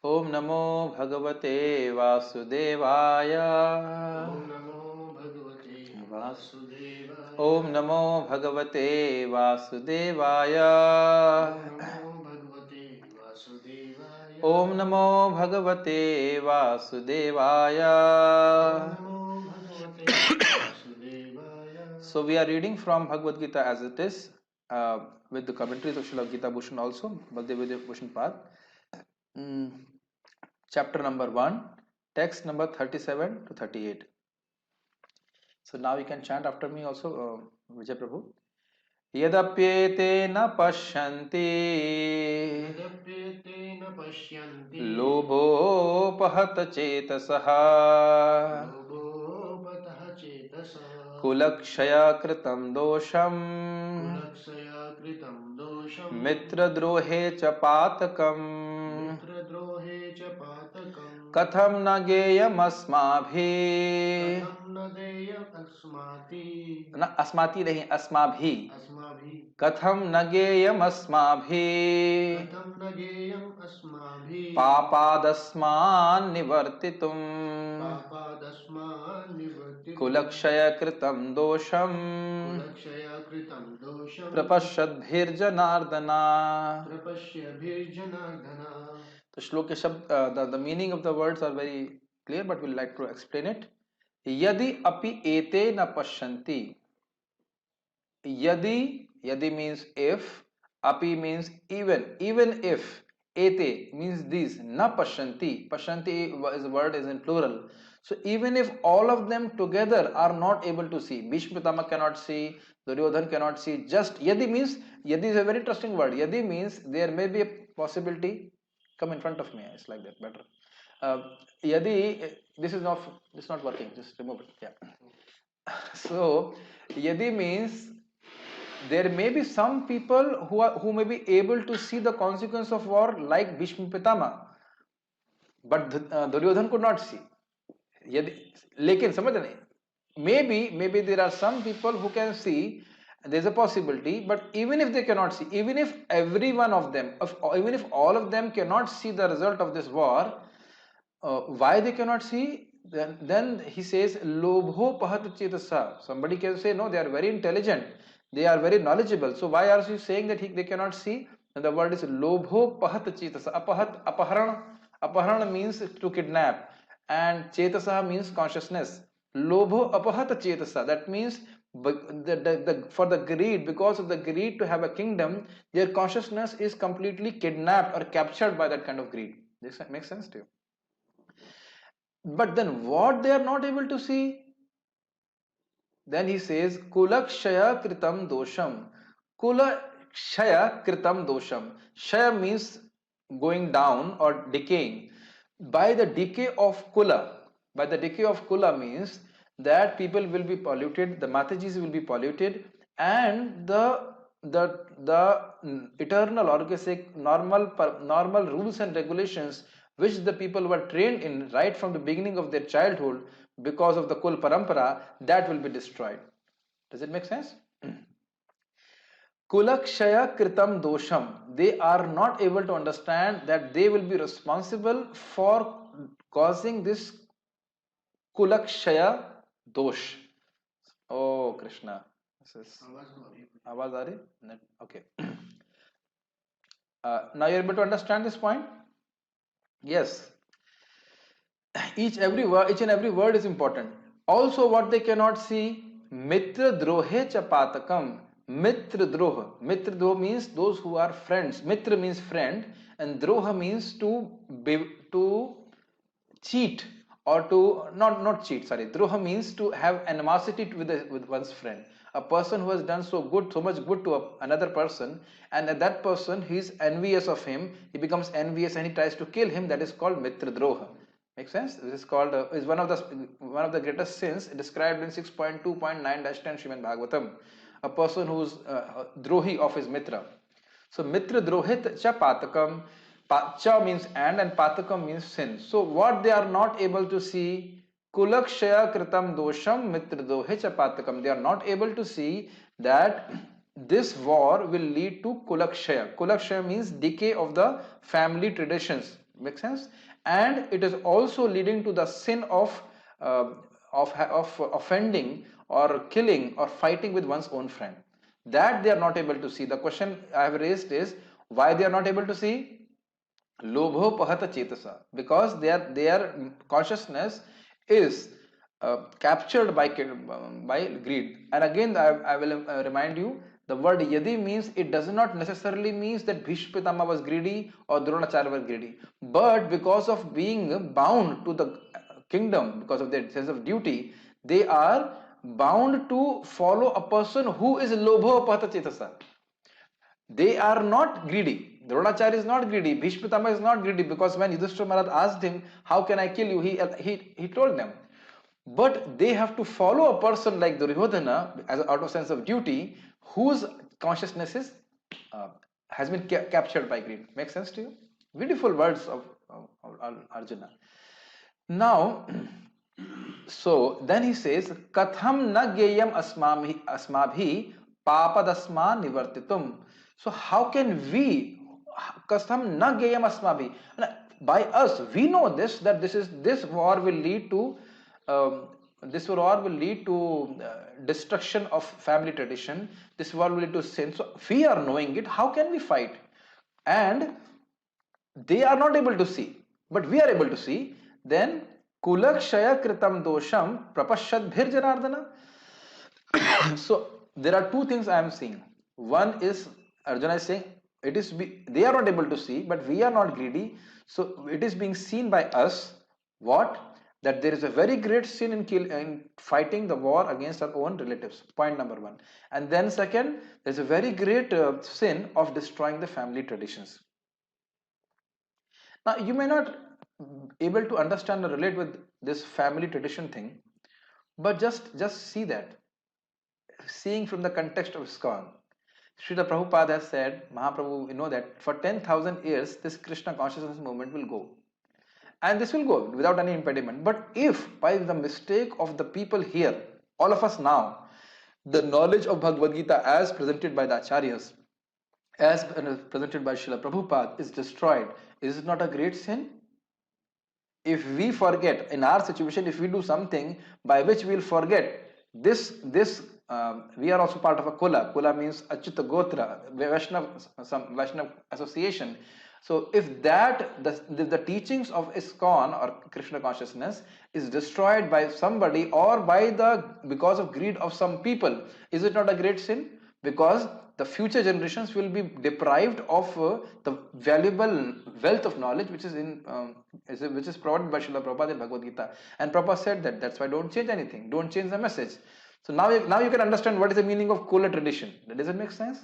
ओम नमो भगवते वासुदेवाय। ॐ नमो भगवते वासुदेवाय। ओम नमो भगवते वासुदेवाय। ॐ नमो भगवते वासुदेवाय। ओम नमो भगवते वासुदेवाय। ॐ नमो भगवते वासुदेवाय। So we are reading from Bhagavad Gita as it is, with the commentaries of Srila Gita Bhushan also, Baldev Bhushan Pad. Chapter number 1, text number 37 to 38. So now you can chant after me also, Vijay Prabhu. यद्यप्येते न पश्यन्ति यद्यप्येते न पश्यन्ति लोभोपहत चेतसः लोभोपतः चेतसः कुलक्षयकृतं दोषम् कुलक्षया कृतं दोषम् मित्रद्रोहे च पातकम् मित्रद्रोहे च पातकम् कथं न गेयमस्माभिः कथं न देयमस्माभिः न अस्माति नहीं अस्माभिः अस्माभिः कथं न गेयमस्माभिः कथं न गेयम् अस्माभिः पापादस्मान् निवर्तितुम् पापादस्मान् निवर्तितुम् कुलक्षयकृतं दोषम् कुलक्षया कृतं दोषम् प्रपश्यद्भिर्जनार्दन. प्रपश्यभिर्जनार्दन. तो श्लोक के शब्द, the meaning of the words are very clear, but we'll like to explain it. यदि अपि एते न पश्यन्ति. Yadi means if, api means even if, ete means these, na pashanti. Pashanti is word is in plural. So even if all of them together are not able to see, Bhishma Pitama cannot see, Duryodhan cannot see, just yadi means, yadi is a very interesting word. Yadi means there may be a possibility. Come in front of me, it's like that, better. Yadi, this is not working, just remove it. Yeah. So yadi means there may be some people who may be able to see the consequence of war like Bhishma Pitama, but Duryodhan could not see. यदि लेकिन समझ रहे, maybe there are some people who can see, there's a possibility, but even if they cannot see, even if every one of them, even if all of them cannot see the result of this war, why they cannot see? Then he says lobho pahat chetasa. Somebody can say no, they are very intelligent, they are very knowledgeable, so why are you saying that they cannot see? And the word is lobho pahat chetasa. Apaharan means to kidnap, and chetasa means consciousness. Lobho apahat chetasa, that means for the greed, because of the greed to have a kingdom, their consciousness is completely kidnapped or captured by that kind of greed. This makes sense to you? But then what they are not able to see? Then he says, Kulakshaya kritam dosham. Kulakshaya kritam dosham. Shaya means going down or decaying. By the decay of Kula means that people will be polluted, the Matajis will be polluted, and the eternal, or you say normal rules and regulations which the people were trained in right from the beginning of their childhood, because of the Kul Parampara, that will be destroyed. Does it make sense? Kulakshaya kritam dosham. They are not able to understand that they will be responsible for causing this Kulakshaya dosh. Oh Krishna. This is Awaaz aa rahi? Okay. Now you're able to understand this point? Yes. Each and every word is important. Also, what they cannot see, mitra drohe chapatakam. Mitra droha means those who are friends. Mitra means friend, and droha means to cheat, or to not cheat. Sorry, droha means to have animosity with one's friend. A person who has done so much good to another person, and that person he is envious of him. He becomes envious and he tries to kill him. That is called mitra droha. Makes sense? This is called is one of the greatest sins described in 6.2.9-10 Srimad Bhagavatam. A person who is drohi of his mitra. So mitra drohit cha patakam. Cha means and patakam means sin. So what they are not able to see, kulakshaya kritam dosham mitra drohe cha patakam. They are not able to see that this war will lead to kulakshaya. Kulakshaya means decay of the family traditions. Make sense? And it is also leading to the sin uh, of offending or killing or fighting with one's own friend. That they are not able to see. The question I have raised is why they are not able to see. Lobho pahata chetasa, because their consciousness is captured by greed. And again I will remind you, the word yadi means, it does not necessarily means that Bhishma Pitama was greedy or Dronacharya was greedy, but because of being bound to the kingdom, because of their sense of duty, they are bound to follow a person who is lobho pahata chetasa. They are not greedy. Dronacharya is not greedy. Bhishma Pitama is not greedy, because when Yudhishthira Maharaj asked him, how can I kill you? He told them. But they have to follow a person like Duryodhana as out of sense of duty, whose consciousness is has been captured by greed. Make sense to you? Beautiful words of Arjuna. Now, so then he says, Katham na geyam asmabhi papadasma nivartitum. So how can we, Katham na geyam asmabhi? By us, we know this, that this war will lead to destruction of family tradition. This war will lead to sin. So we are knowing it. How can we fight? And they are not able to see, but we are able to see. Then kulakshaya kritam dosham prapashyad bhir janardana. So there are two things I am seeing. One is Arjuna is saying they are not able to see, but we are not greedy. So it is being seen by us. What? That there is a very great sin in fighting the war against our own relatives. Point number one. And then second, there is a very great sin of destroying the family traditions. Now you may not able to understand or relate with this family tradition thing, but just see that, seeing from the context of ISKCON. Srila Prabhupada has said, Mahaprabhu, you know that for 10,000 years this Krishna consciousness movement will go, and this will go without any impediment. But if by the mistake of the people here, all of us now, the knowledge of Bhagavad Gita as presented by the Acharyas, as presented by Srila Prabhupada, is destroyed, is it not a great sin? If we forget, in our situation, if we do something by which we will forget this we are also part of a kula. Kula means Achyuta Gotra, some Vaishnav association. So if the teachings of ISKCON or Krishna consciousness is destroyed by somebody or because of greed of some people, is it not a great sin? Because the future generations will be deprived of the valuable wealth of knowledge which is provided by Srila Prabhupada in Bhagavad Gita. And Prabhupada said that's why don't change anything, don't change the message. So now you can understand what is the meaning of Kula tradition. Does it make sense?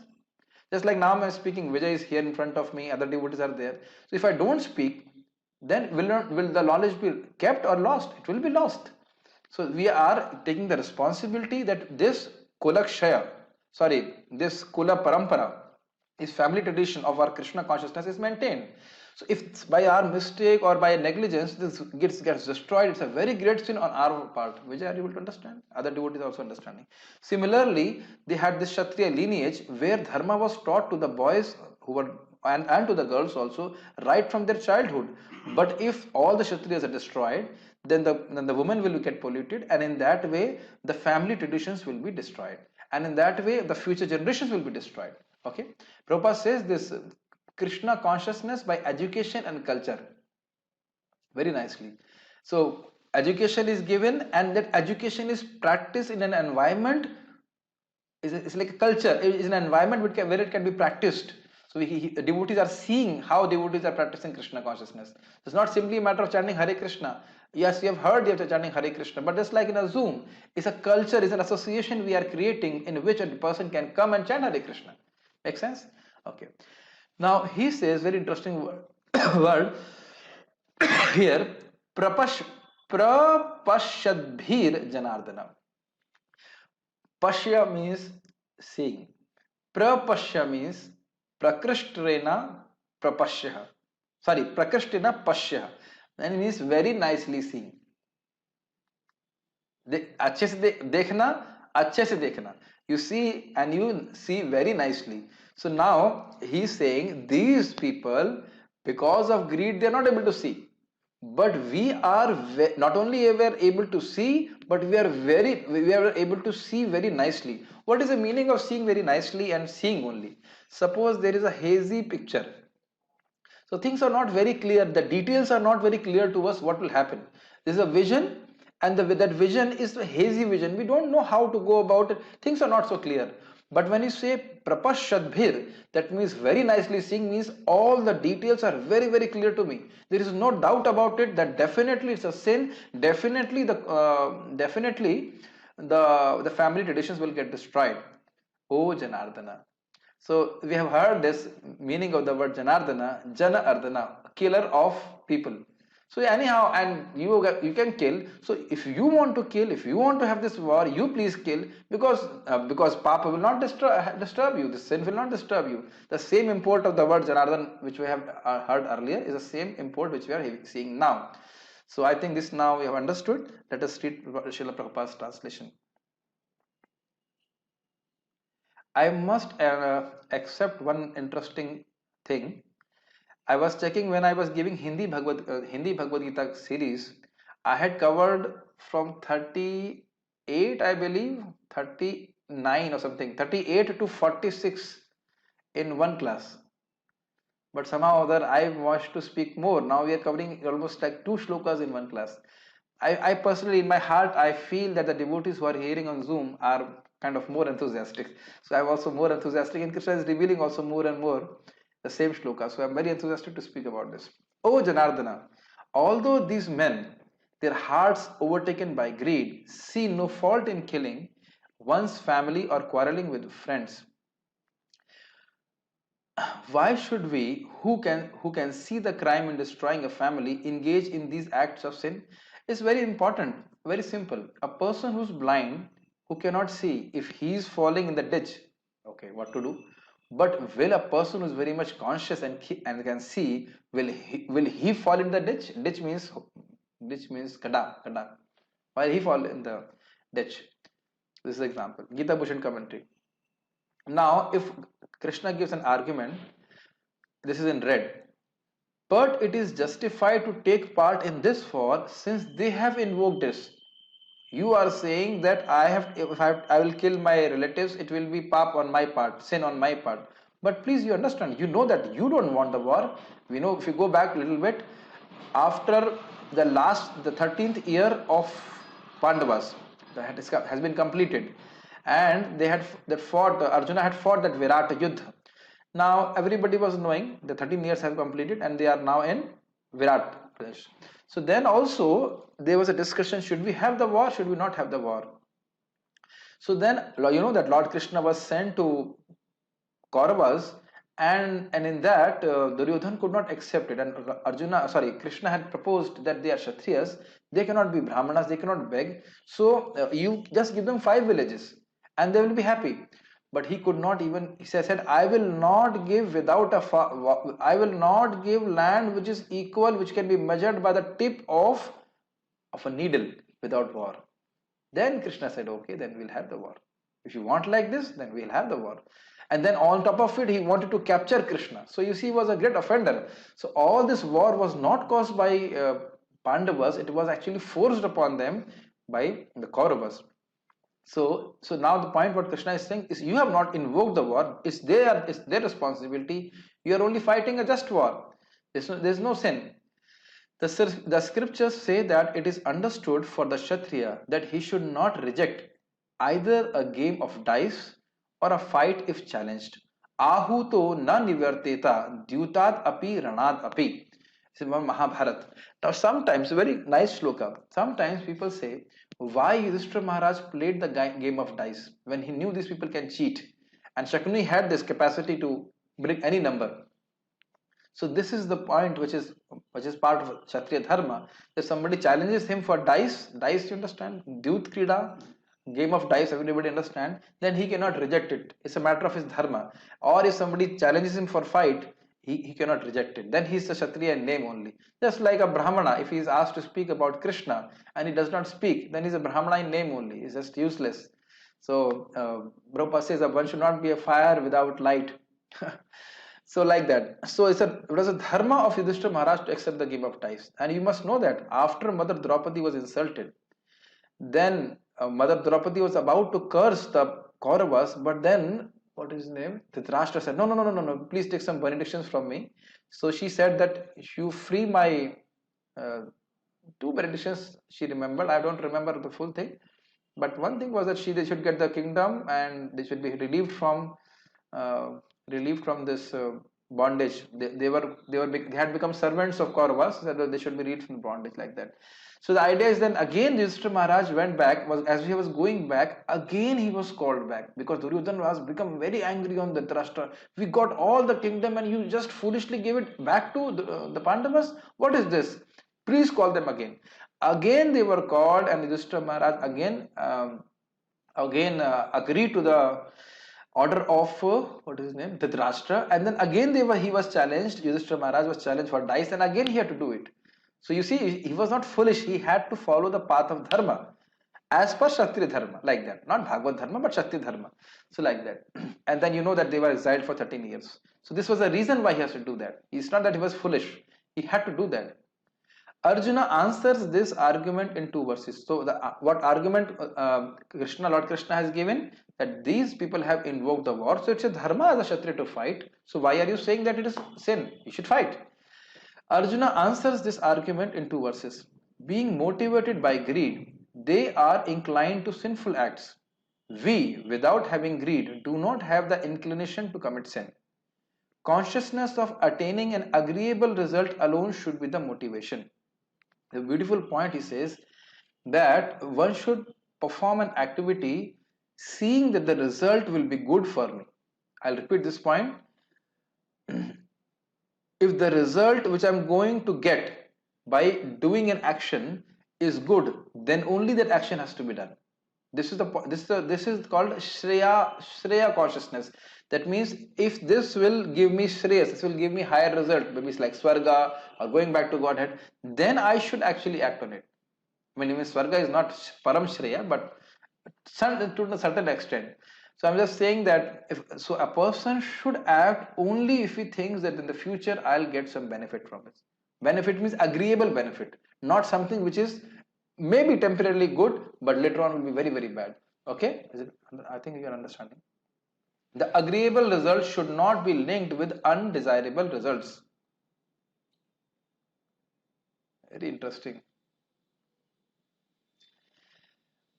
Just like now I'm speaking, Vijay is here in front of me, other devotees are there. So if I don't speak, then will the knowledge be kept or lost? It will be lost. So we are taking the responsibility that this Kula Parampara, this family tradition of our Krishna consciousness is maintained. So if by our mistake or by negligence this gets destroyed, it's a very great sin on our part. Vijay, are you able to understand? Other devotees also understanding. Similarly, they had this Kshatriya lineage where dharma was taught to the boys and to the girls also right from their childhood. But if all the Kshatriyas are destroyed, then the women will get polluted, and in that way the family traditions will be destroyed, and in that way the future generations will be destroyed. Okay, Prabhupada says this Krishna consciousness by education and culture very nicely. So education is given, and that education is practiced in an environment, it's like a culture, it is an environment where it can be practiced. So devotees are seeing how devotees are practicing Krishna consciousness. It's not simply a matter of chanting Hare Krishna. Yes, you have heard you are chanting Hare Krishna, but just like in a Zoom, it's a culture, it's an association we are creating in which a person can come and chant Hare Krishna. Make sense? Okay. Now he says very interesting word here, prapashyadbhir janardana. Pashya means seeing. Prapashya means prakrishtena prapashya. Sorry, prakrishtena pashya. And it means very nicely seeing. अच्छे से देखना. You see and you see very nicely. So now he is saying these people Because of greed, they are not able to see. But we are not only we are able to see, but we are able to see very nicely. What is the meaning of seeing very nicely and seeing only? Suppose there is a hazy picture, so things are not very clear, the details are not very clear to us. What will happen? There is a vision, and that vision is a hazy vision. We don't know how to go about it. Things are not so clear. But when you say prapashadbhir, that means very nicely seeing, means all the details are very very clear to me. There is no doubt about it that definitely it's a sin. Definitely the family traditions will get destroyed. Oh Janardana. So we have heard this meaning of the word Janardana, Jana Ardana, killer of people. So anyhow, and you can kill. So if you want to kill, if you want to have this war, you please kill, because Papa will not disturb you. The sin will not disturb you. The same import of the word Janardhan, which we have heard earlier, is the same import which we are seeing now. So I think this now we have understood. Let us read Srila Prabhupada's translation. I must accept one interesting thing. I was checking when I was giving Hindi Bhagavad Gita series. I had covered from 38, I believe, 39 or something, 38 to 46 in one class. But somehow or other, I want to speak more. Now we are covering almost like 2 shlokas in one class. I personally, in my heart, I feel that the devotees who are hearing on Zoom are kind of more enthusiastic. So I'm also more enthusiastic, and Krishna is revealing also more and more the same shloka. So I'm very enthusiastic to speak about this. Oh Janardana, although these men, their hearts overtaken by greed, see no fault in killing one's family or quarreling with friends, why should we, who can see the crime in destroying a family, engage in these acts of sin? Is very important, very simple. A person who's blind, who cannot see, if he is falling in the ditch, okay, what to do? But will a person who's very much conscious and can see, will he fall in the ditch? Ditch means kada. While he fall in the ditch. This is example. Gita Bhushan commentary. Now, if Krishna gives an argument, this is in red, but it is justified to take part in this war since they have invoked this. You are saying that I will kill my relatives, it will be pap on my part, sin on my part. But please, you understand, you know that you don't want the war. We know, if you go back a little bit, after the 13th year of Pandavas that has been completed, and they had that fought, Arjuna had fought that Virat Yuddha. Now everybody was knowing the 13 years have completed and they are now in Virat Pradesh. So then also there was a discussion, should we have the war, should we not have the war? So then you know that Lord Krishna was sent to Kauravas, and in that Duryodhan could not accept it, and Krishna had proposed that they are Kshatriyas, they cannot be Brahmanas, they cannot beg, so you just give them 5 villages and they will be happy. But he could not even, he said, I will not give I will not give land which is equal, which can be measured by the tip of a needle without war. Then Krishna said, okay, then we'll have the war. If you want like this, then we'll have the war. And then on top of it, he wanted to capture Krishna. So you see, he was a great offender. So all this war was not caused by Pandavas, it was actually forced upon them by the Kauravas. So now the point what Krishna is saying is, you have not invoked the war. It's their responsibility. You are only fighting a just war. There's no sin. The scriptures say that it is understood for the Kshatriya that he should not reject either a game of dice or a fight if challenged. Ahuto na nivarteta dyutad api ranad api. This is one Mahabharata. Now sometimes, very nice shloka, sometimes people say, why Yudhishthira Maharaj played the game of dice when he knew these people can cheat, and Shakuni had this capacity to bring any number. So this is the point which is part of Kshatriya Dharma. If somebody challenges him for dice, you understand, Dyut Krida, game of dice, everybody understand, then he cannot reject it. It's a matter of his dharma. Or if somebody challenges him for fight, he cannot reject it. Then he is a Kshatriya in name only. Just like a Brahmana, if he is asked to speak about Krishna and he does not speak, then he is a Brahmana in name only. He is just useless. So Prabhupada says that one should not be a fire without light. So like that. So it was a dharma of Yudhishthira Maharaj to accept the game of dice. And you must know that after Mother Draupadi was insulted, then Mother Draupadi was about to curse the Kauravas, but then what is his name? Dhritarashtra said, "No, no, no, no, no, no. Please take some benedictions from me." So she said that you free my uh, two benedictions. She remembered. I don't remember the full thing, but one thing was that they should get the kingdom and they should be uh, relieved from this bondage. They had become servants of Kauravas, so that they should be relieved from bondage like that. So the idea is then again Yudhishthira Maharaj went back. Was as he was going back, again he was called back because Duryodhana was become very angry on the Dhritarashtra. We got all the kingdom and you just foolishly gave it back to the Pandavas. What is this? Please call them again. Again they were called, and Yudhishthira Maharaj again agreed to the order of what is his name, Dhritarashtra, and then again he was challenged. Yudhishthira Maharaj was challenged for dice, and again he had to do it. So you see, he was not foolish. He had to follow the path of dharma as per Kshatriya dharma, like that. Not Bhagavad dharma, but Kshatriya dharma. So like that. And then you know that they were exiled for 13 years. So this was the reason why he has to do that. It's not that he was foolish. He had to do that. Arjuna answers this argument in two verses. So what argument Lord Krishna has given? That these people have invoked the war. So it's a dharma as a Kshatriya to fight. So why are you saying that it is sin? You should fight. Arjuna answers this argument in two verses. Being motivated by greed, they are inclined to sinful acts. We, without having greed, do not have the inclination to commit sin. Consciousness of attaining an agreeable result alone should be the motivation. The beautiful point he says that one should perform an activity seeing that the result will be good for me. I'll repeat this point. If the result which I'm going to get by doing an action is good, then only that action has to be done. This is called Shreya consciousness. That means if this will give me Shreyas, this will give me higher result, maybe it's like Swarga or going back to Godhead, then I should actually act on it. I mean, even Swarga is not Param Shreya, but to a certain extent. So I'm just saying that so a person should act only if he thinks that in the future I'll get some benefit from it. Benefit means agreeable benefit, not something which is maybe temporarily good, but later on will be very, very bad. Okay? I think you are understanding. The agreeable results should not be linked with undesirable results. Very interesting.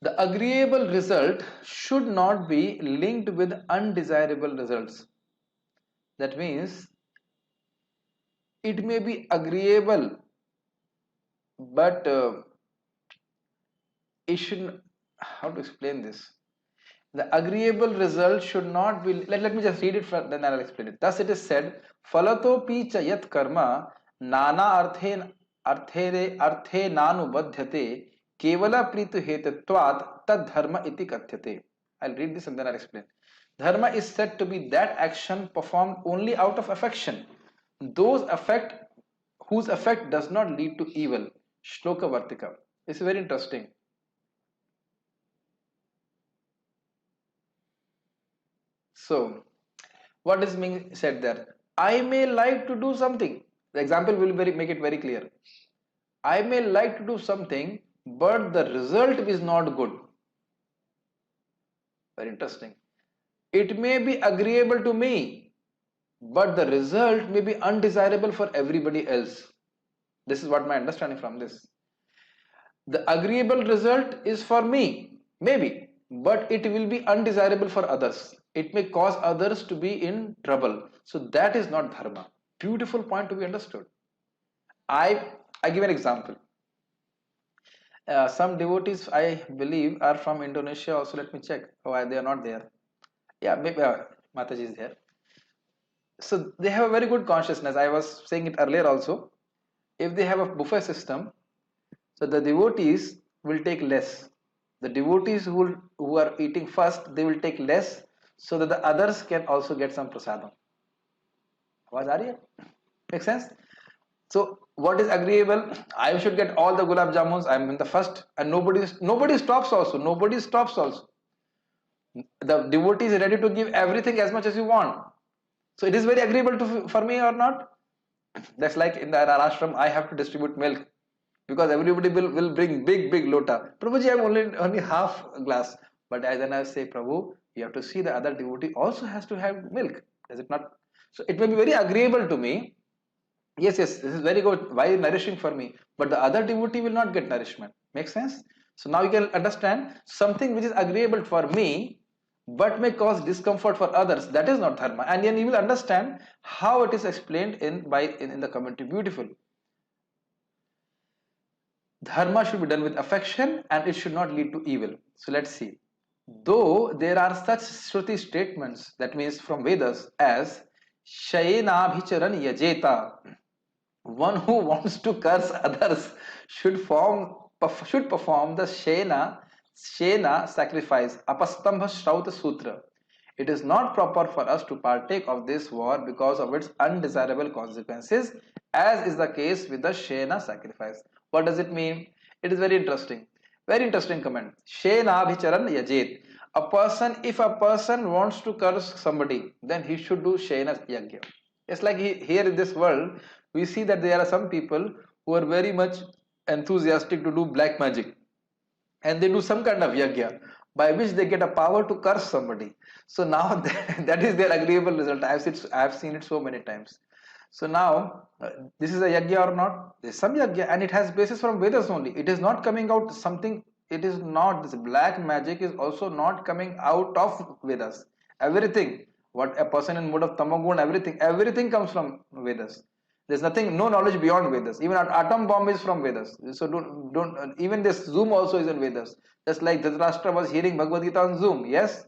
The agreeable result should not be linked with undesirable results. That means it may be agreeable, but it should, how to explain this? The agreeable result should not be, let me just read it first, then I'll explain it. Thus it is said, Falatopi cha yat karma nana arthe nanu badhyate kevala pritu hetatvat tad dharma iti kathyate. I'll read this and then I'll explain. Dharma is said to be that action performed only out of affection, whose effect does not lead to evil. Shloka Vartika. This is very interesting. So, what is being said there? I may like to do something. The example will make it very clear. I may like to do something, but the result is not good. Very interesting. It may be agreeable to me, but the result may be undesirable for everybody else. This is what my understanding from this. The agreeable result is for me, maybe, but it will be undesirable for others. It may cause others to be in trouble. So that is not dharma. Beautiful point to be understood. I give an example. Some devotees, I believe, are from Indonesia also. Let me check. Oh, they are not there. Yeah, maybe Mataji is there. So they have a very good consciousness. I was saying it earlier also. If they have a buffet system, so the devotees will take less. The devotees who are eating first, they will take less so that the others can also get some prasadam. Awaaz aa rahi hai? Make sense? So what is agreeable? I should get all the gulab jamuns. I'm in the first, and nobody stops also. Nobody stops also. The devotee is ready to give everything as much as you want. So it is very agreeable to for me or not? That's like in the ashram, I have to distribute milk because everybody will bring big lota. Prabhuji, I'm only half glass. But then I say, Prabhu, you have to see the other devotee also has to have milk. Is it not? So it may be very agreeable to me. Yes, this is very good. Why nourishing for me? But the other devotee will not get nourishment. Make sense? So now you can understand something which is agreeable for me but may cause discomfort for others. That is not dharma. And then you will understand how it is explained in the commentary. Beautiful. Dharma should be done with affection and it should not lead to evil. So let's see. Though there are such Shruti statements, that means from Vedas, as Shayenabhicharan Yajeta, one who wants to curse others should perform the Shena sacrifice, Apastambha Shrauta Sutra. It is not proper for us to partake of this war because of its undesirable consequences, as is the case with the Shena sacrifice. What does it mean? It is very interesting. Very interesting comment. Shenabhicharan yajet. If a person wants to curse somebody, then he should do Shena Yagya. It's like here in this world, we see that there are some people who are very much enthusiastic to do black magic. And they do some kind of yagya by which they get a power to curse somebody. So now that is their agreeable result. I have seen it so many times. So now this is a yagya or not? There is some yagya and it has basis from Vedas only. It is not coming out something. It is not, this black magic is also not coming out of Vedas. Everything, what a person in mode of tamagun, everything comes from Vedas. There's nothing, no knowledge beyond Vedas. Even an atom bomb is from Vedas. So don't even this Zoom also is in Vedas. Just like Dhritarashtra was hearing Bhagavad Gita on Zoom, yes?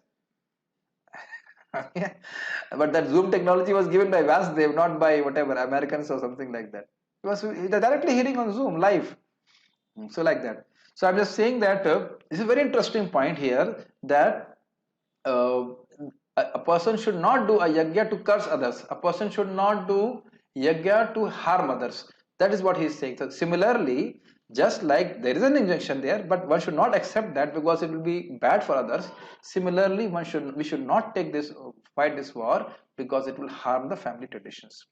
But that Zoom technology was given by Vasudev, not by whatever, Americans or something like that. He was directly hearing on Zoom, live. So like that. So I'm just saying that this is a very interesting point here, that a person should not do a yagya to curse others. A person should not do yagya to harm others. That is what he is saying. So similarly, just like there is an injunction there, but one should not accept that because it will be bad for others. Similarly, we should not fight this war because it will harm the family traditions.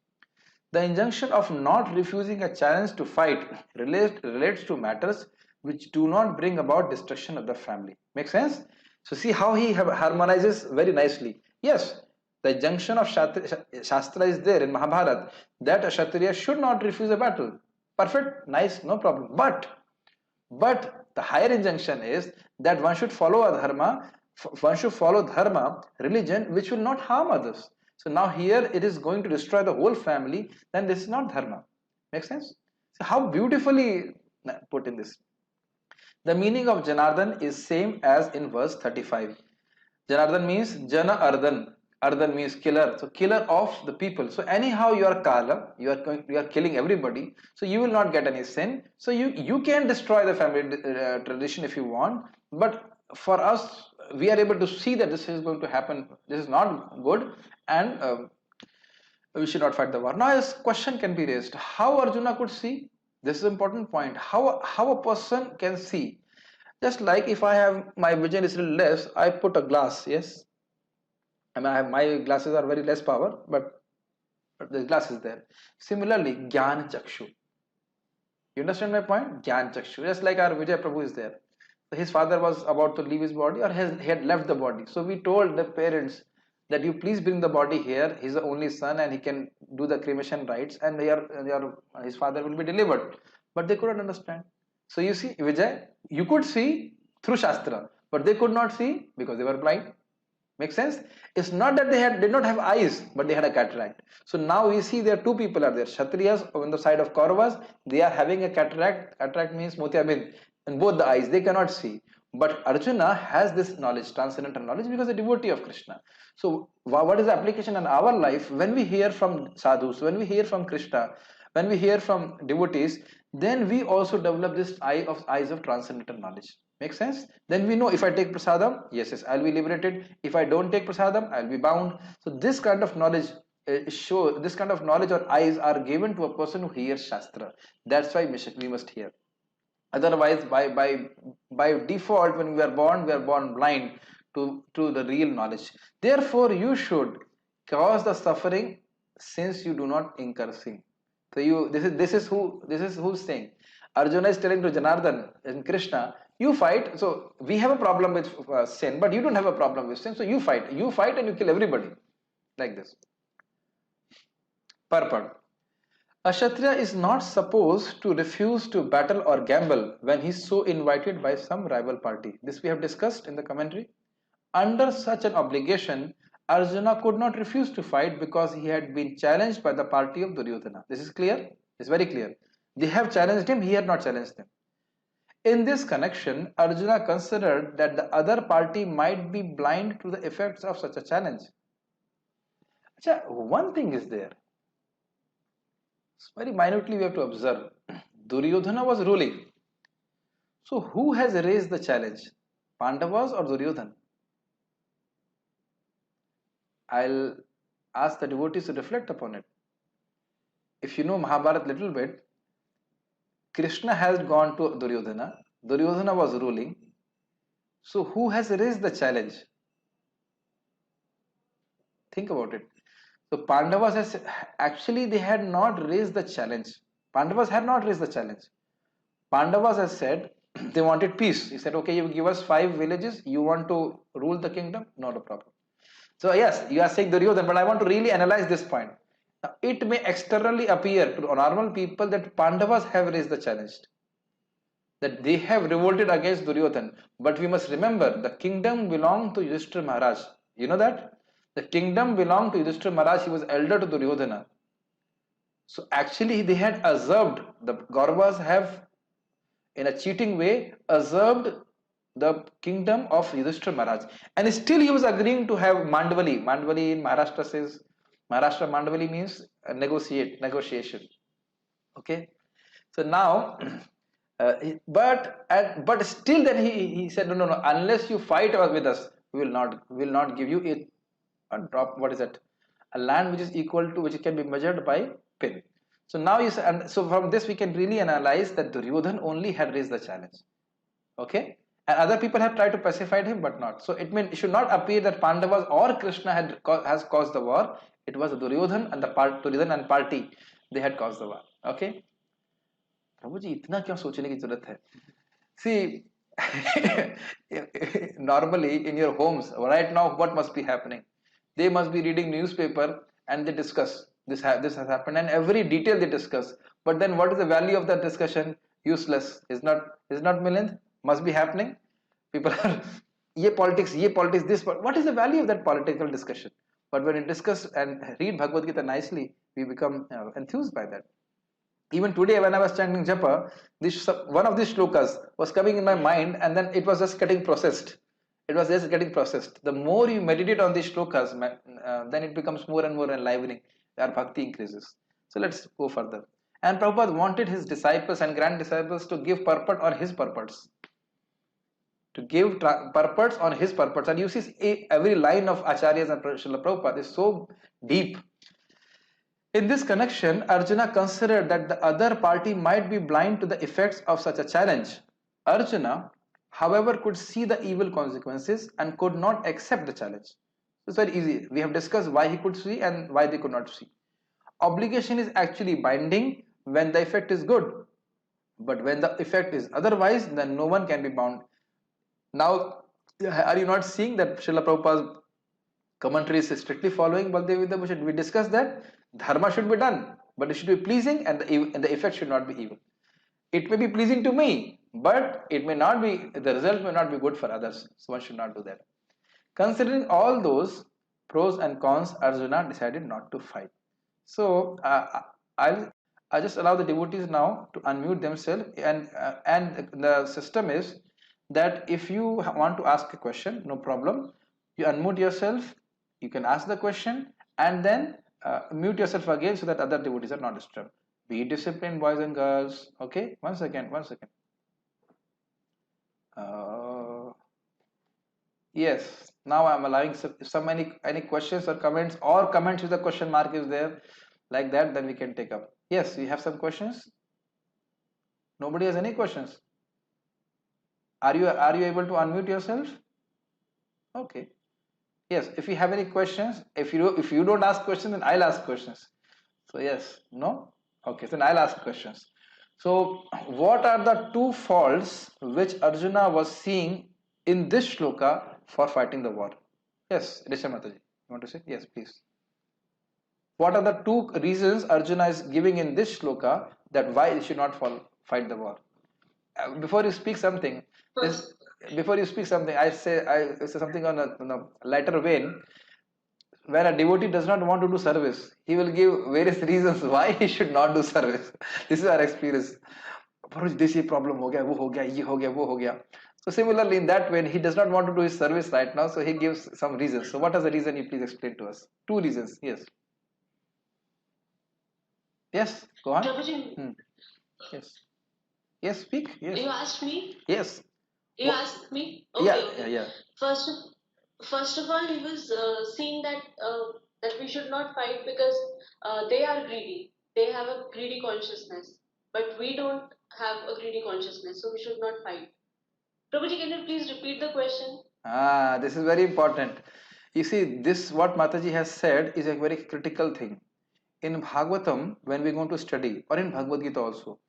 The injunction of not refusing a challenge to fight relates to matters which do not bring about destruction of the family. Make sense? So see how he harmonizes very nicely. Yes, the injunction of Shastra is there in Mahabharata that a Kshatriya should not refuse a battle. Perfect, nice, no problem. But the higher injunction is that one should follow a dharma, religion, which will not harm others. So now here it is going to destroy the whole family, then this is not dharma. Make sense? So how beautifully put in this. The meaning of Janardhan is same as in verse 35. Janardhan means Jana Ardhan. Ardhan means killer. So killer of the people. So anyhow you are Kala, you are killing everybody. So you will not get any sin. So you can destroy the family tradition if you want. But for us, we are able to see that this is going to happen. This is not good, and we should not fight the war. Now, a question can be raised: how Arjuna could see? This is an important point. How a person can see? Just like if I have my vision is little less, I put a glass. Yes, I mean my glasses are very less power, but the glass is there. Similarly, Gyan Chakshu. You understand my point? Gyan Chakshu. Just like our Vijay Prabhu is there. His father was about to leave his body, or he had left the body. So we told the parents that you please bring the body here. He's the only son and he can do the cremation rites, and his father will be delivered. But they couldn't understand. So you see, Vijay, you could see through Shastra, but they could not see because they were blind. Make sense? It's not that they did not have eyes, but they had a cataract. So now we see there two people are there. Kshatriyas on the side of Kauravas, they are having a cataract. Cataract means motiabhind in both the eyes. They cannot see. But Arjuna has this knowledge, transcendental knowledge, because a devotee of Krishna. So what is the application in our life? When we hear from sadhus, when we hear from Krishna, when we hear from devotees, then we also develop this eyes of transcendental knowledge. Make sense? Then we know if I take prasadam, yes, I'll be liberated. If I don't take prasadam, I'll be bound. So this kind of knowledge this kind of knowledge or eyes are given to a person who hears Shastra. That's why we must hear. Otherwise, by default, when we are born blind to the real knowledge. Therefore, you should cause the suffering since you do not incur sin. So you this is who's saying. Arjuna is telling to Janardhan and Krishna, you fight. So we have a problem with sin, but you don't have a problem with sin. So you fight. You fight and you kill everybody like this. Purport. A Kshatriya is not supposed to refuse to battle or gamble when he is so invited by some rival party. This we have discussed in the commentary. Under such an obligation, Arjuna could not refuse to fight because he had been challenged by the party of Duryodhana. This is clear? It's very clear. They have challenged him, he had not challenged them. In this connection, Arjuna considered that the other party might be blind to the effects of such a challenge. One thing is there. Very minutely we have to observe. Duryodhana was ruling. So who has raised the challenge? Pandavas or Duryodhana? I'll ask the devotees to reflect upon it. If you know Mahabharata little bit, Krishna has gone to Duryodhana. Duryodhana was ruling. So who has raised the challenge? Think about it. So Pandavas has actually they had not raised the challenge. Pandavas had not raised the challenge. Pandavas has said they wanted peace. He said, okay, you give us 5 villages. You want to rule the kingdom? Not a problem. So yes, you are saying Duryodhana, but I want to really analyze this point. Now, it may externally appear to normal people that Pandavas have raised the challenge, that they have revolted against Duryodhana. But we must remember, the kingdom belonged to Yudhishthira Maharaj. You know that? The kingdom belonged to Yudhishthira Maharaj. He was elder to Duryodhana. So actually they had usurped, the Kauravas have in a cheating way usurped the kingdom of Yudhishthira Maharaj, and still he was agreeing to have Mandavali. Mandavali in Maharashtra says, Maharashtra Mandavali means negotiation. Okay, so now, but still then he said no, unless you fight with us, we will not give you a drop. What is that? A land which is equal to which can be measured by pin. So now you say, and so from this we can really analyze that Duryodhan only had raised the challenge. Okay, and other people have tried to pacify him but not. So it should not appear that Pandavas or Krishna has caused the war. It was Duryodhan and Duryodhan and party, they had caused the war. Okay, प्रभु जी इतना क्यों सोचने की जरूरत है? See, normally in your homes right now, what must be happening? They must be reading newspaper and they discuss this has happened, and every detail they discuss. But then what is the value of that discussion? Useless. Is not Milind? Must be happening. People are ye politics, this. What is the value of that political discussion? But when we discuss and read Bhagavad Gita nicely, we become enthused by that. Even today, when I was chanting japa, one of these shlokas was coming in my mind, and then it was just getting processed. It was just getting processed. The more you meditate on these shlokas, then it becomes more and more enlivening. Our bhakti increases. So let's go further. And Prabhupada wanted his disciples and grand disciples to give purport on his purports. To give purports on his purports. And you see every line of Acharyas and Srila Prabhupada is so deep. In this connection, Arjuna considered that the other party might be blind to the effects of such a challenge. Arjuna, however, could see the evil consequences and could not accept the challenge. It's very easy. We have discussed why he could see and why they could not see. Obligation is actually binding when the effect is good, but when the effect is otherwise, then no one can be bound. Now, are you not seeing that Srila Prabhupada's commentary is strictly following Baldev Vidyabhushan? We discussed that dharma should be done, but it should be pleasing, and the effect should not be evil. It may be pleasing to me, but it may not be, the result may not be good for others. So one should not do that. Considering all those pros and cons, Arjuna decided not to fight. So I just allow the devotees now to unmute themselves, and the system is that if you want to ask a question, no problem. You unmute yourself, you can ask the question, and then mute yourself again so that other devotees are not disturbed. Be disciplined, boys and girls. Okay, one second. Yes, now I'm allowing some any questions or comments with the question mark is there, like that, then we can take up. Yes, we have some questions. Nobody has any questions. Are you able to unmute yourself? Okay. Yes, if you have any questions, if you don't ask questions, then I'll ask questions. So yes, no? Okay, then I'll ask questions. So what are the two faults which Arjuna was seeing in this shloka for fighting the war? Yes, Risha Mataji, you want to say? Yes, please. What are the two reasons Arjuna is giving in this shloka that why he should not fight the war? Before you speak something, this before you speak something, I say something on a lighter vein. When a devotee does not want to do service, he will give various reasons why he should not do service. This is our experience. Bharuch, this problem ho gaya, wo ho gaya, ye ho gaya, wo ho gaya. So similarly, in that way, he does not want to do his service right now, so he gives some reasons. So what is the reason? You please explain to us. Two reasons. Yes. Yes. Go on. Prabhuji, Hmm. Yes. Yes. Speak. Yes. you asked me? Yes. You asked me? Yeah. Okay, Yeah. okay. Yeah. First, first of all, he was seeing that we should not fight because they are greedy. They have a greedy consciousness, but we don't have a greedy consciousness, so we should not fight. Prabhuji, can you please repeat the question? This is very important. You see, this what Mataji has said is a very critical thing. In Bhagavatam, when we're going to study, or in Bhagavad Gita also,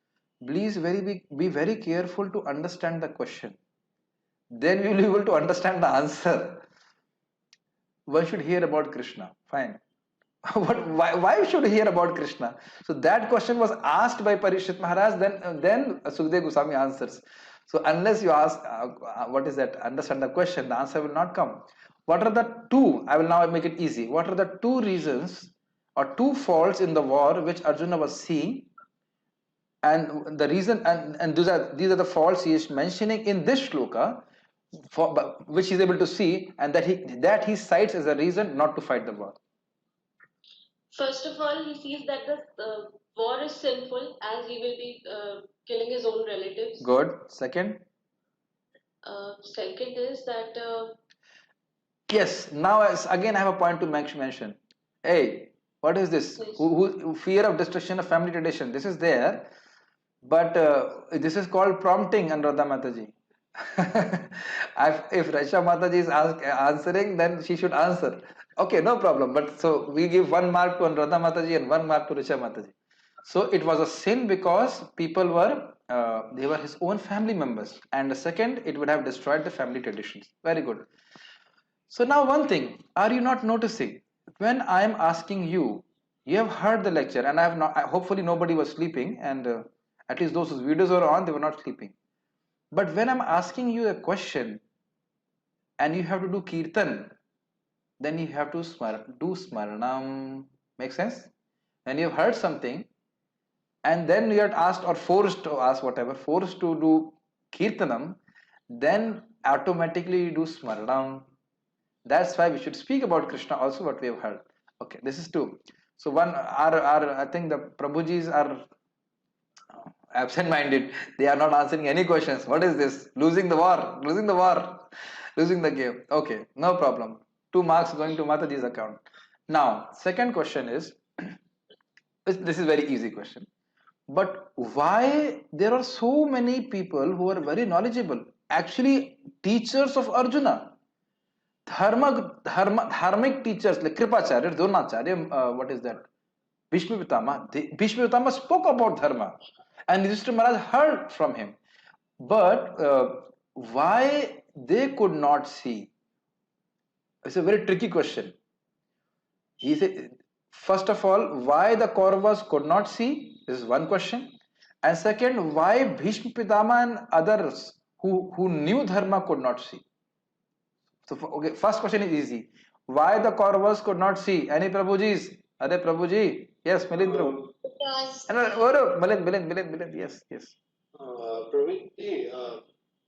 please be very careful to understand the question. Then we will be able to understand the answer. One should hear about Krishna. Fine. Why should we hear about Krishna? So that question was asked by Parishit Maharaj, then Sukhdev Goswami answers. So unless you ask, what is that, understand the question, the answer will not come. What are the two, I will now make it easy, what are the two reasons or two faults in the war which Arjuna was seeing, and the reason, and these are the faults he is mentioning in this shloka, which he is able to see, and that he cites as a reason not to fight the war. First of all, he sees that the war is sinful as he will be killing his own relatives. Good. Second. Second is that Yes. Now, again, I have a point to mention. Hey, what is this? yes. Fear of destruction of family tradition. This is there, but this is called prompting, Anuradha Mataji. If Rasha Mataji is answering, then she should answer. Okay, no problem. But so we give 1 mark to Anuradha Mataji and 1 mark to Rasha Mataji. So it was a sin because people were they were his own family members, and the second, it would have destroyed the family traditions. Very good. So now one thing, are you not noticing when I am asking you, you have heard the lecture, and I have not. Hopefully nobody was sleeping, and at least those whose videos were on, they were not sleeping. But when I'm asking you a question, and you have to do kirtan, then you have to do smaranam. Make sense? When you have heard something, and then you are asked or forced to ask whatever, forced to do kirtanam, then automatically you do smaranam. That's why we should speak about Krishna also, what we have heard. Okay, this is two. So one, our I think the Prabhujis are absent-minded. They are not answering any questions. What is this? Losing the war, losing the war, losing the game. Okay, no problem. 2 marks going to Mataji's account. Now, second question is, this is very easy question. But why there are so many people who are very knowledgeable, actually teachers of Arjuna, dharmic teachers like Kripacharya, Dronacharya, what is that? Bhishma Pitama. Bhishma Pitama spoke about dharma, and Yudhishthira Maharaj heard from him. But why they could not see? It's a very tricky question. He said, first of all, why the Kauravas could not see? This is one question. And second, why Bhishma Pitama and others who knew dharma could not see? So, okay, first question is easy. Why the Kauravas could not see? Any Prabhujis? Are Prabhuji? Yes, Milind Prabhu. Because Milind, yes, yes. Praveen,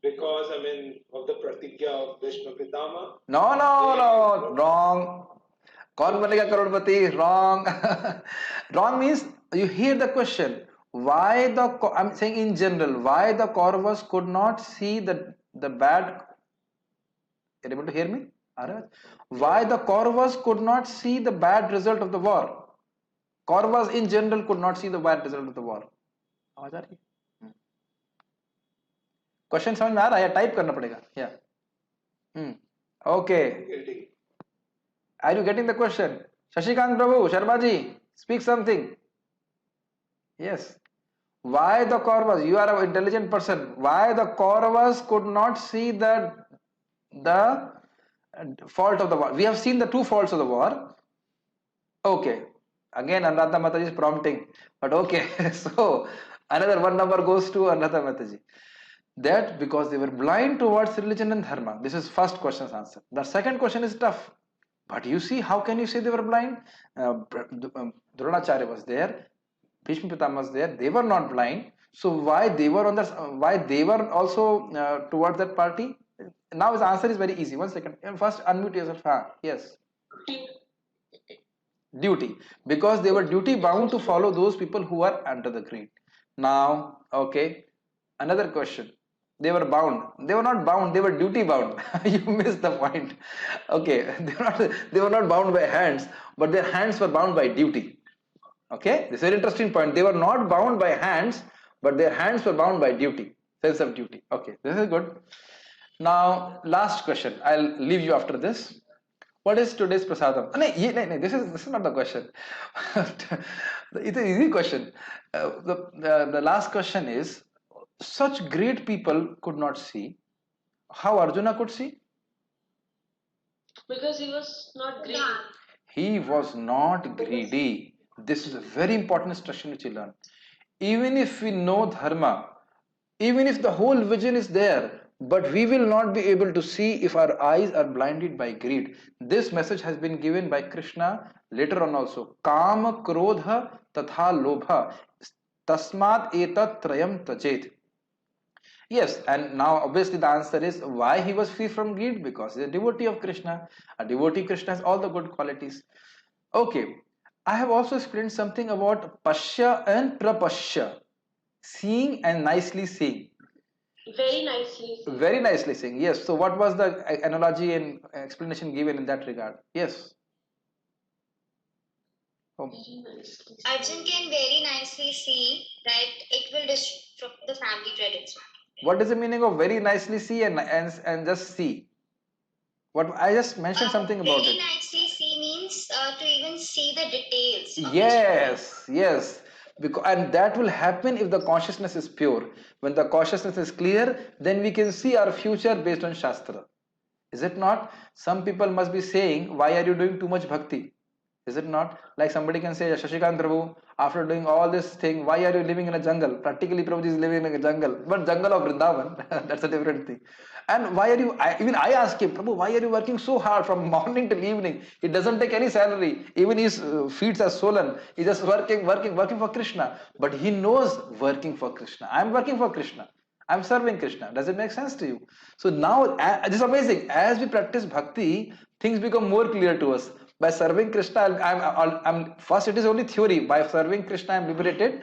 because I mean of the pratigya of Bhishma Pitama. No, wrong. कौन बनेगा करोड़पति? Wrong. Wrong means you hear the question. Why I'm saying in general, why the Kauravas could not see the bad. Are you able to hear me? Why the Kauravas could not see the bad result of the war? Kauravas in general could not see the bad result of the war. आवाज आ रही है? Question समझ में आ रहा है या type करना पड़ेगा? या okay Are you getting the question? Shashikant Prabhu, Sharmaji, speak something. Yes. Why the Kauravas? You are an intelligent person. Why the Kauravas could not see the fault of the war? We have seen the two faults of the war. Okay. Again, Anuradha Mataji is prompting. But okay. So another one number goes to Anuradha Mataji. That because they were blind towards religion and dharma. This is first question's answer. The second question is tough. But you see, how can you say they were blind? Dronacharya was there. Bhishma Pitama was there. They were not blind. So why they were on the why they were also towards that party? Now his answer is very easy. One second. First unmute yourself. Yes. Duty. Because they were duty bound to follow those people who are under the creed. Now, okay. Another question. They were bound. They were not bound. They were duty bound. You missed the point. Okay. They were not bound by hands, but their hands were bound by duty. Okay. This is an interesting point. They were not bound by hands, but their hands were bound by duty. Sense of duty. Okay. This is good. Now, last question. I'll leave you after this. What is today's prasadam? No, this is not the question. It's an easy question. The last question is, such great people could not see. How Arjuna could see? Because he was not greedy. He was not greedy. This is a very important instruction which we learn. Even if we know dharma, even if the whole vision is there, but we will not be able to see if our eyes are blinded by greed. This message has been given by Krishna later on also. Kama krodha tatha lobha tasmat etat trayam tajet. Yes, and now obviously the answer is why he was free from greed, because he's a devotee of Krishna. A devotee Krishna has all the good qualities. Okay, I have also explained something about Pashya and Prapashya, seeing and nicely seeing. Very nicely. Very nicely seeing, yes. So what was the analogy and explanation given in that regard? Yes. Very nicely. Arjun can very nicely see that it will disrupt the family credits. What is the meaning of very nicely see and just see? What I just mentioned something about very it. nicely see means to even see the details. of Yes, yes. Because, and that will happen if the consciousness is pure. When the consciousness is clear, then we can see our future based on Shastra. Is it not? Some people must be saying, why are you doing too much bhakti? Is it not? Like somebody can say, Shashikant Prabhu, after doing all this thing, why are you living in a jungle? Practically, Prabhuji is living in a jungle, but jungle of Vrindavan, that's a different thing. And why are you, even I ask him, Prabhu, why are you working so hard from morning till evening? He doesn't take any salary. Even his feet are swollen. He's just working for Krishna. But he knows working for Krishna. I'm working for Krishna. I'm serving Krishna. Does it make sense to you? So now, this is amazing. As we practice bhakti, things become more clear to us. By serving Krishna, I'm first it is only theory. By serving Krishna, I'm liberated.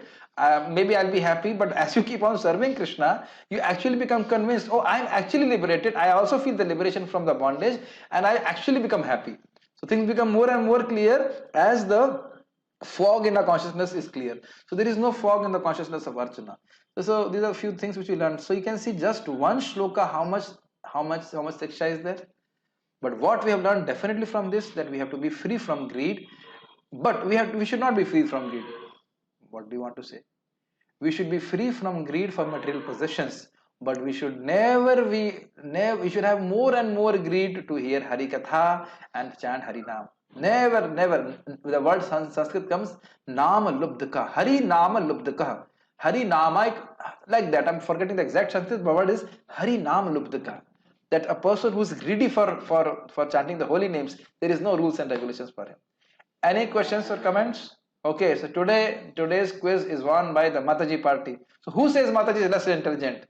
Maybe I'll be happy, but as you keep on serving Krishna, you actually become convinced, oh, I'm actually liberated. I also feel the liberation from the bondage, and I actually become happy. So things become more and more clear as the fog in the consciousness is clear. So there is no fog in the consciousness of Arjuna. So these are a few things which we learned. So you can see just one shloka, how much siksha is there. But what we have learned definitely from this, that we have to be free from greed, but we should not be free from greed. What do you want to say? We should be free from greed for material possessions, but we should we should have more and more greed to hear Hari Katha and chant Hari Nam. Never. The word Sanskrit comes Nama Lubdhaka. Hari Nama Lubdhaka. Hari Nama, like that. I'm forgetting the exact Sanskrit, but word is Hari Nama Lubdhaka. That a person who is greedy for chanting the holy names, there is no rules and regulations for him. Any questions or comments? Okay, so today's quiz is won by the Mataji party. So who says Mataji is less intelligent?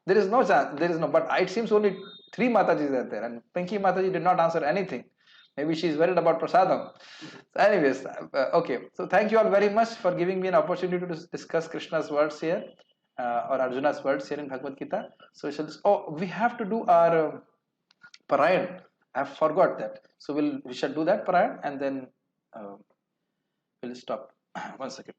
There is no chance. There is no. But it seems only 3 Matajis are there, and Pinky Mataji did not answer anything. Maybe she is worried about prasadam. So anyways, okay. So thank you all very much for giving me an opportunity to discuss Krishna's words here. Or Arjuna's words here in Bhagavad Gita. So we have to do our Parayan. I forgot that. So we shall do that Parayan, and then we'll stop. 1 second.